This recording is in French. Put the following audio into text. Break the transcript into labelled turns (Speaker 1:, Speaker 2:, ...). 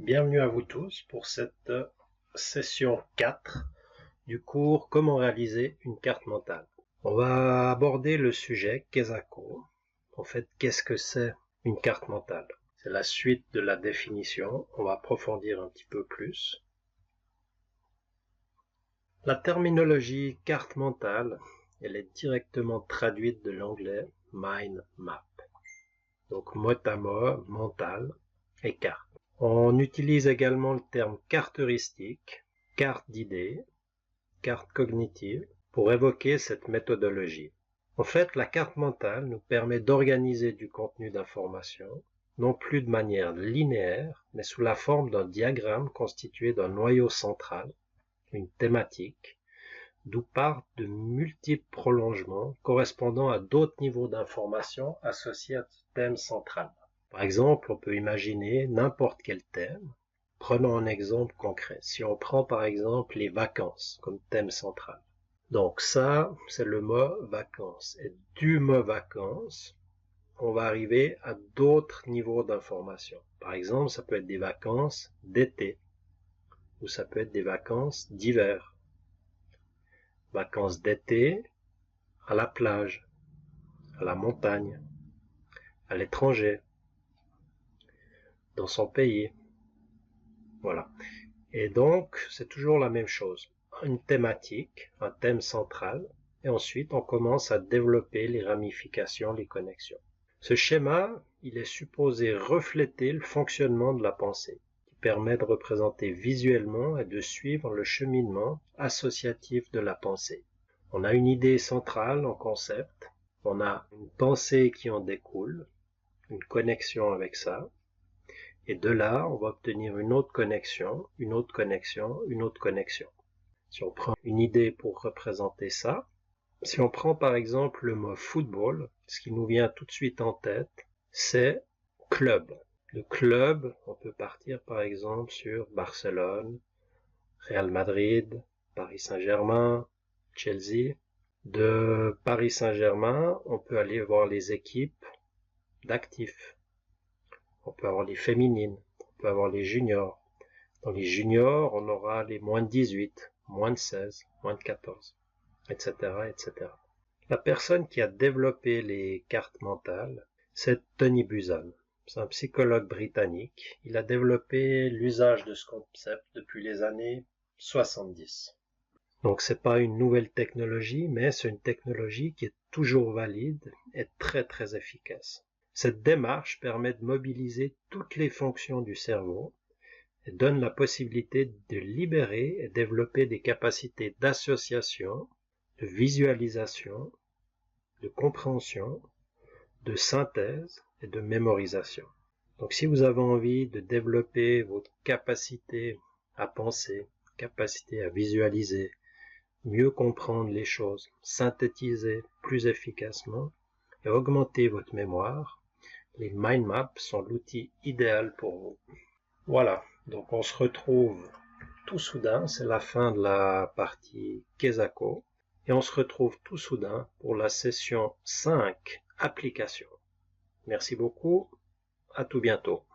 Speaker 1: Bienvenue à vous tous pour cette session 4 du cours Comment réaliser une carte mentale. On va aborder le sujet Kesako. En fait, qu'est-ce que c'est une carte mentale? C'est la suite de la définition. On va approfondir un petit peu plus. La terminologie carte mentale, elle est directement traduite de l'anglais mind map. Donc mot à mot, mental et carte. On utilise également le terme carte heuristique, carte d'idées, carte cognitive pour évoquer cette méthodologie. En fait, la carte mentale nous permet d'organiser du contenu d'information, non plus de manière linéaire, mais sous la forme d'un diagramme constitué d'un noyau central, une thématique, d'où partent de multiples prolongements correspondant à d'autres niveaux d'information associés à ce thème central. Par exemple, on peut imaginer n'importe quel thème. Prenons un exemple concret. Si on prend par exemple les vacances comme thème central. Donc ça, c'est le mot vacances. Et du mot vacances, on va arriver à d'autres niveaux d'information. Par exemple, ça peut être des vacances d'été. Ou ça peut être des vacances d'hiver. Vacances d'été à la plage, à la montagne, à l'étranger, dans son pays. Voilà. Et donc, c'est toujours la même chose. Une thématique, un thème central, et ensuite on commence à développer les ramifications, les connexions. Ce schéma, il est supposé refléter le fonctionnement de la pensée, qui permet de représenter visuellement et de suivre le cheminement associatif de la pensée. On a une idée centrale, un concept, on a une pensée qui en découle, une connexion avec ça, et de là, on va obtenir une autre connexion, une autre connexion, une autre connexion. Si on prend une idée pour représenter ça, si on prend par exemple le mot football, ce qui nous vient tout de suite en tête, c'est club. Le club, on peut partir par exemple sur Barcelone, Real Madrid, Paris Saint-Germain, Chelsea. De Paris Saint-Germain, on peut aller voir les équipes d'actifs. On peut avoir les féminines, on peut avoir les juniors. Dans les juniors, on aura les moins de 18, moins de 16, moins de 14, etc., etc. La personne qui a développé les cartes mentales, c'est Tony Buzan. C'est un psychologue britannique. Il a développé l'usage de ce concept depuis les années 70. Donc c'est pas une nouvelle technologie, mais c'est une technologie qui est toujours valide et très très efficace. Cette démarche permet de mobiliser toutes les fonctions du cerveau et donne la possibilité de libérer et développer des capacités d'association, de visualisation, de compréhension, de synthèse et de mémorisation. Donc si vous avez envie de développer votre capacité à penser, capacité à visualiser, mieux comprendre les choses, synthétiser plus efficacement et augmenter votre mémoire, les mind maps sont l'outil idéal pour vous. Voilà, donc on se retrouve tout soudain, c'est la fin de la partie Kesako, et on se retrouve tout soudain pour la session 5, application. Merci beaucoup, à tout bientôt.